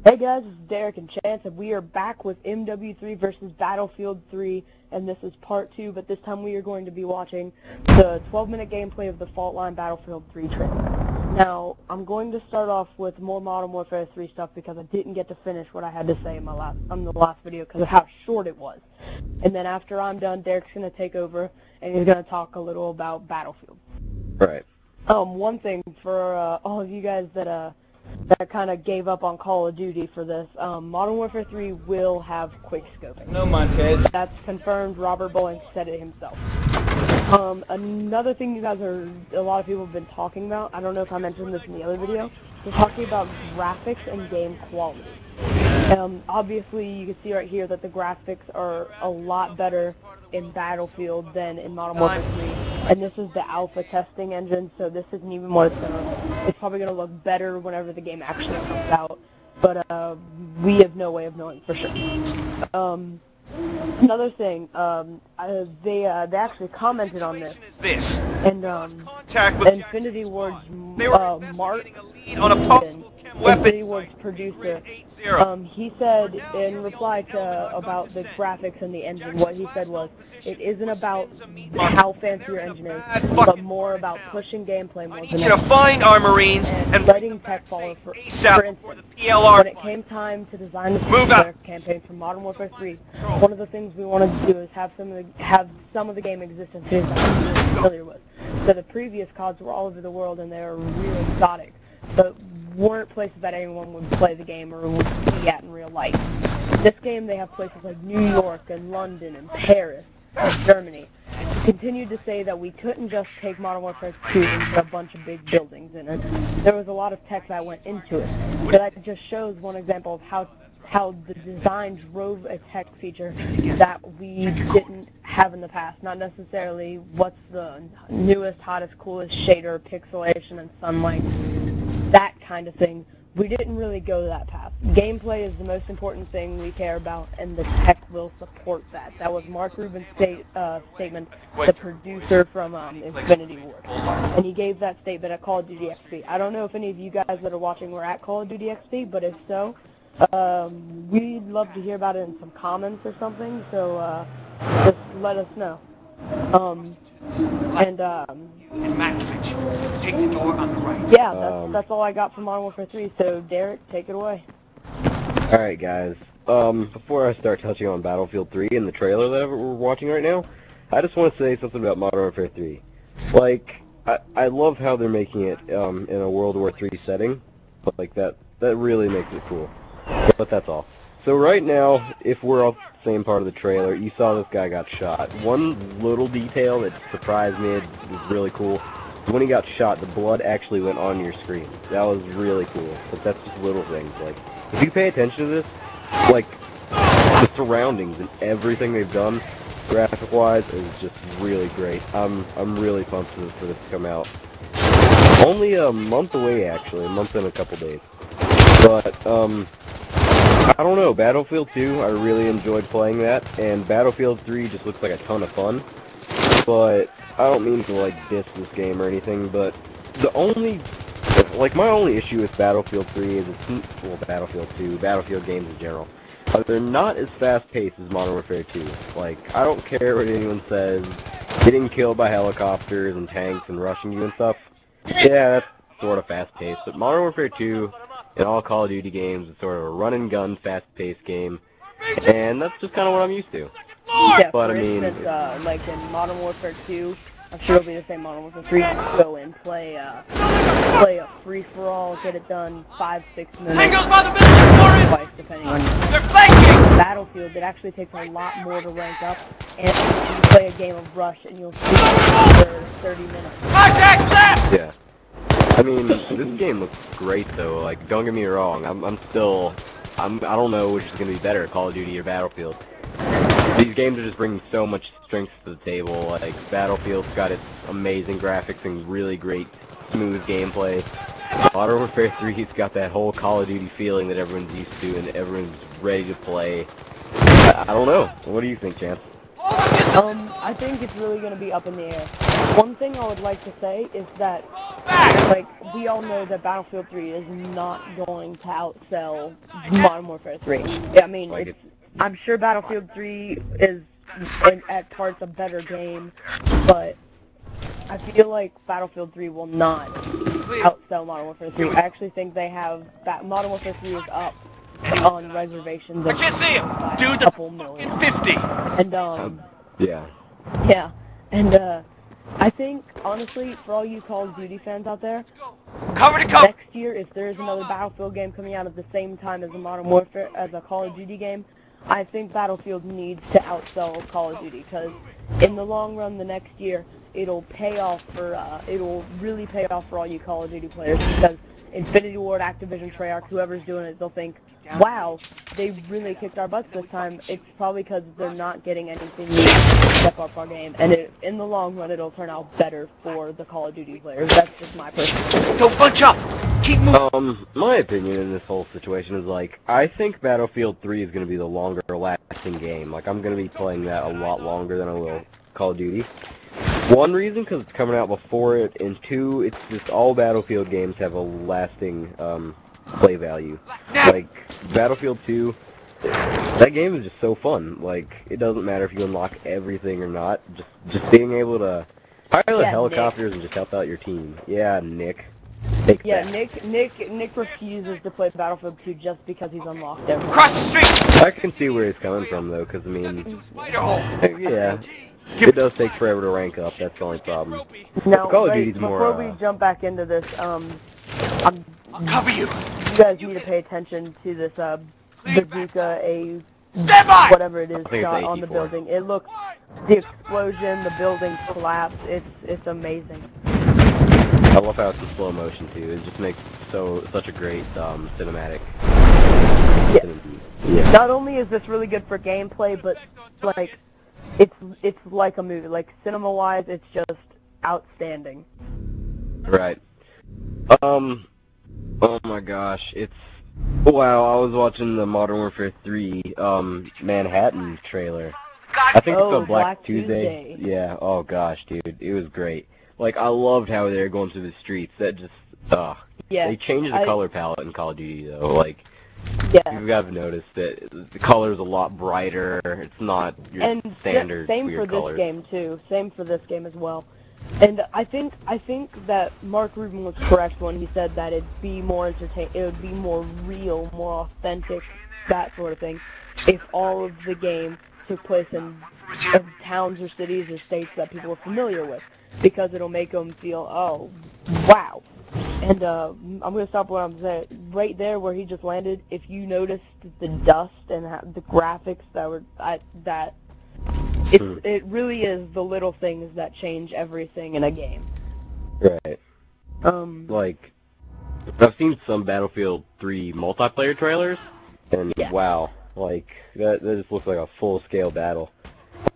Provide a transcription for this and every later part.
Hey guys, it's Derek and Chance, and we are back with MW3 versus Battlefield 3, and this is part 2, but this time we are going to be watching the 12-minute gameplay of the Fault Line Battlefield 3 trailer. Now, I'm going to start off with more Modern Warfare 3 stuff because I didn't get to finish what I had to say in the last video because of how short it was. And then after I'm done, Derek's going to take over, and he's going to talk a little about Battlefield. Right. One thing for all of you guys that kind of gave up on Call of Duty for this, Modern Warfare 3 will have quick scoping. No, Montez. That's confirmed. Robert Bowling said it himself. Another thing a lot of people have been talking about, I don't know if I mentioned this in the other video, they're talking about graphics and game quality. Obviously, you can see right here that the graphics are a lot better in Battlefield than in Modern Warfare 3. And this is the alpha testing engine, so this isn't even what it's probably going to look better whenever the game actually comes out. But we have no way of knowing for sure. Another thing, they actually commented on this, and Infinity Ward's Mark, Infinity Ward's producer, he said in reply to about the graphics and the engine, what he said was, it isn't about how fancy your engine is, but more about pushing gameplay more than to find our Marines and letting tech follow. For instance, when it came time to design the multiplayer campaign for Modern Warfare 3, one of the things we wanted to do is have some of the game existences that I'm really familiar with. So the previous CODs were all over the world and they were really exotic, but weren't places that anyone would play the game or would be at in real life. This game, they have places like New York and London and Paris and Germany. We continued to say that we couldn't just take Modern Warfare 2 and put a bunch of big buildings in it. There was a lot of tech that went into it. So that just shows one example of how the design drove a tech feature that we didn't have in the past. Not necessarily what's the newest, hottest, coolest shader, pixelation, and sunlight, that kind of thing. We didn't really go that path. Gameplay is the most important thing we care about, and the tech will support that. That was Mark Rubin's statement, the producer from Infinity Ward. And he gave that statement at Call of Duty XP. I don't know if any of you guys that are watching were at Call of Duty XP, but if so, we'd love to hear about it in some comments or something, so just let us know. take the door on the right. Yeah, that's all I got from Modern Warfare 3, so Derek, take it away. Alright guys, before I start touching on Battlefield 3 and the trailer that we're watching right now, I just want to say something about Modern Warfare 3. Like, I love how they're making it in a World War 3 setting, but like that really makes it cool. But that's all. So right now, if we're off the same part of the trailer, you saw this guy got shot. One little detail that surprised me, it was really cool. When he got shot, the blood actually went on your screen. That was really cool. But that's just little things. Like, if you pay attention to this, like, the surroundings and everything they've done, graphic-wise, is just really great. I'm really pumped for this to come out. Only a month away, actually. A month and a couple days. But, I don't know, Battlefield 2, I really enjoyed playing that, and Battlefield 3 just looks like a ton of fun. But I don't mean to, like, diss this game or anything, but the only, like, my only issue with Battlefield 3 is it's, well, Battlefield 2, Battlefield games in general, they're not as fast-paced as Modern Warfare 2. Like, I don't care what anyone says, getting killed by helicopters and tanks and rushing you and stuff, yeah, that's sort of fast-paced, but Modern Warfare 2, in all Call of Duty games, it's sort of a run-and-gun, fast-paced game, and that's just kind of what I'm used to. Yeah, but for I mean, instance, like in Modern Warfare 2, I'm sure it'll be the same Modern Warfare 3, go and play a free-for-all, get it done 5-6 minutes, twice, depending on Battlefield. It actually takes a lot more to rank up, and you play a game of Rush, and you'll see for 30 minutes. Yeah. I mean, this game looks great though, like, don't get me wrong, I don't know which is going to be better, Call of Duty or Battlefield. These games are just bringing so much strength to the table, like, Battlefield's got its amazing graphics and really great, smooth gameplay. Modern Warfare 3's got that whole Call of Duty feeling that everyone's used to and everyone's ready to play. I don't know, what do you think, Chance? I think it's really going to be up in the air. One thing I would like to say is that Like, we all know that Battlefield 3 is not going to outsell Modern Warfare 3. I mean, I'm sure Battlefield 3 is, at parts, a better game, but I feel like Battlefield 3 will not outsell Modern Warfare 3. I actually think they have, Modern Warfare 3 is up on reservations of a couple million. 50. And, yeah. Yeah, and, I think, honestly, for all you Call of Duty fans out there, Cover to cover. next year, if there is another Battlefield game coming out at the same time as a Modern Warfare, as a Call of Duty game, I think Battlefield needs to outsell Call of Duty, because in the long run, the next year, it'll pay off for, it'll really pay off for all you Call of Duty players, because Infinity Ward, Activision, Treyarch, whoever's doing it, they'll think, wow, they really kicked our butts this time. It's probably because they're not getting anything new to step up our game, and in the long run, it'll turn out better for the Call of Duty players. That's just my personal. Don't bunch up. Keep moving. My opinion in this whole situation is, like, I think Battlefield 3 is going to be the longer lasting game. Like, I'm going to be playing that a lot longer than I will Call of Duty. One reason, because it's coming out before it, and two, it's just all Battlefield games have a lasting, play value. Like, Battlefield 2, that game is just so fun. Like, it doesn't matter if you unlock everything or not, just being able to pilot helicopters and just help out your team. Yeah, Nick. Yeah, Nick refuses to play Battlefield 2 just because he's unlocked everything. Cross the street. I can see where he's coming from, though, because, I mean, Spider hole. yeah. It does take forever to rank up, that's the only problem. Now, Call of Duty's more, before we jump back into this, I'll cover you. you guys need to pay attention to this, bazooka, Stand by. whatever it is, I think shot it's on the AT4. building. It looks, the explosion, the building collapse, it's amazing. I love how it's in slow motion, too. It just makes such a great, cinematic. Yeah. Not only is this really good for gameplay, but, like, it's like a movie. Like, cinema-wise, it's just outstanding. Right. Oh my gosh, wow, I was watching the Modern Warfare 3, Manhattan trailer. I think it's called Black Tuesday. Yeah, oh gosh, dude, it was great. Like, I loved how they were going through the streets. That just, yeah, they changed the color palette in Call of Duty, though. Like, yeah. you've got to notice that the color's a lot brighter. It's not your standard same weird for this colors. game too. Same for this game as well. And I think that Mark Rubin was correct when he said that it'd be more it would be more real, more authentic, that sort of thing, if all of the game took place in towns or cities or states that people are familiar with, because it'll make them feel, oh, wow. And I'm going to stop what I'm saying. Right there where he just landed, if you noticed the dust and the graphics that were, it really is the little things that change everything in a game. Right. Like, I've seen some Battlefield 3 multiplayer trailers, and wow, like, that just looks like a full-scale battle.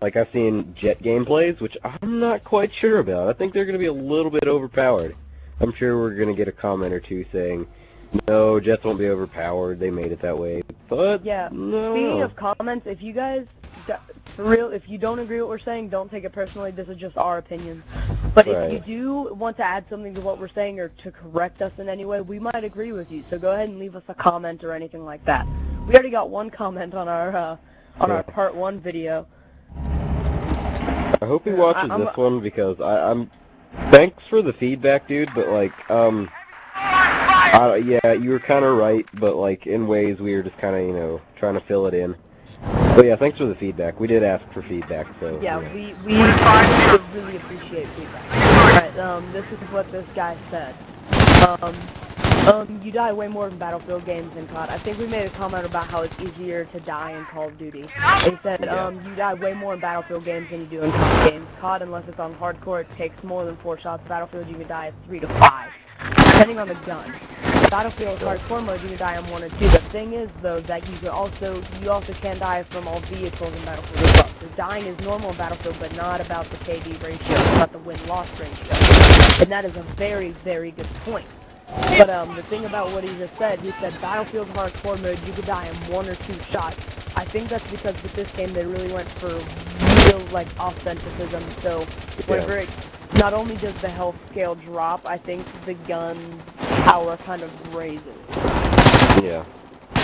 Like, I've seen jet gameplays, which I'm not quite sure about. I think they're going to be a little bit overpowered. I'm sure we're going to get a comment or two saying, no, jets won't be overpowered, they made it that way, but yeah, no. Speaking of comments, if you guys, for real, if you don't agree with what we're saying, don't take it personally, this is just our opinion. But if you do want to add something to what we're saying or to correct us in any way, we might agree with you, so go ahead and leave us a comment or anything like that. We already got one comment on our part 1 video. I hope he watches this one, because I'm thanks for the feedback, dude, but, like, yeah, you were kind of right, but, like, in ways we were just kind of, you know, trying to fill it in. But, yeah, thanks for the feedback. We did ask for feedback, so... Yeah, we really appreciate feedback. Alright, this is what this guy said. You die way more in Battlefield games than COD. I think we made a comment about how it's easier to die in Call of Duty. He said, you die way more in Battlefield games than you do in COD games. COD, unless it's on hardcore, it takes more than 4 shots. Battlefield, you can die at 3 to 5, depending on the gun. Battlefield hardcore mode, you can die on 1 or 2. The thing is, though, that you also can die from all vehicles in Battlefield as well. So dying is normal in Battlefield, but not about the KD ratio, it's about the win-loss ratio. And that is a very, very good point. But the thing about what he just said, he said Battlefield hardcore mode, you could die in 1 or 2 shots. I think that's because with this game they really went for real, like, authenticism. So not only does the health scale drop, I think the gun power kind of raises. Yeah.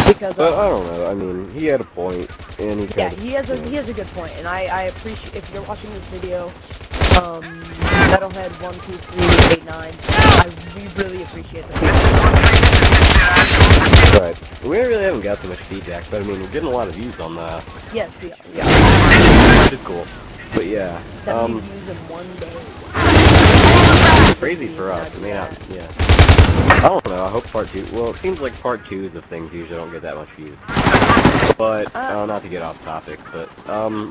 Because but I don't know. I mean, he had a point, and he has a good point, and I appreciate if you're watching this video, Metalhead 12389. We really appreciate the feedback. Right. We really haven't got so much feedback, but I mean, we're getting a lot of views on that. Yes, we are. Which is cool. But yeah. 70 views in one day. Crazy for us. I mean, yeah. I don't know, I hope part 2, well, it seems like part 2s of things usually don't get that much views. But, not to get off topic, but,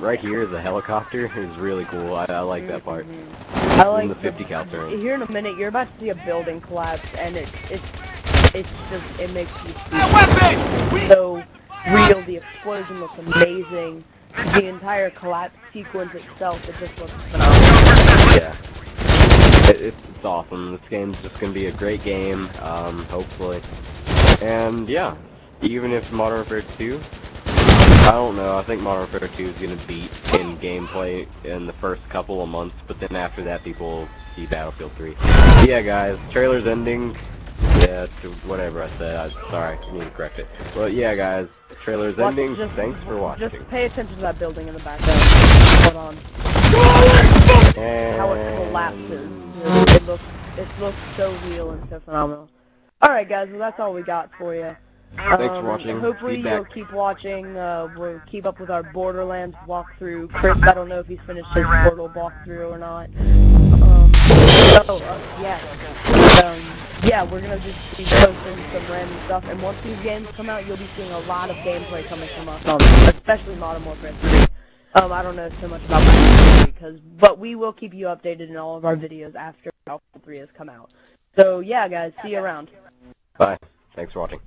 right here, the helicopter is really cool. I like that part. I like the 50 cal turn. Here in a minute, you're about to see a building collapse, and it makes you so real. The explosion looks amazing. The entire collapse sequence itself, it just looks phenomenal. Yeah. It's awesome. This game's just going to be a great game, hopefully. And yeah, even if Modern Warfare 2, I don't know, I think Modern Warfare 2 is going to beat in gameplay in the first couple of months, but then after that people will see Battlefield 3. Yeah guys, trailer's ending. Yeah, whatever I said, sorry, I need to correct it. But yeah guys, trailer's ending, thanks for watching. Just pay attention to that building in the background. Hold on. And how it collapses. It looks so real and so phenomenal. Alright guys, well that's all we got for you. Thanks for watching. Hopefully you'll keep watching, we'll keep up with our Borderlands walkthrough. Chris, I don't know if he's finished his Portal walkthrough or not. Yeah, we're gonna just be posting some random stuff, and once these games come out, you'll be seeing a lot of gameplay coming from us, especially Modern Warfare 3. I don't know so much about Battlefield 3, but we will keep you updated in all of our videos after Battlefield 3 has come out. So yeah guys, see you around. Bye. Thanks for watching.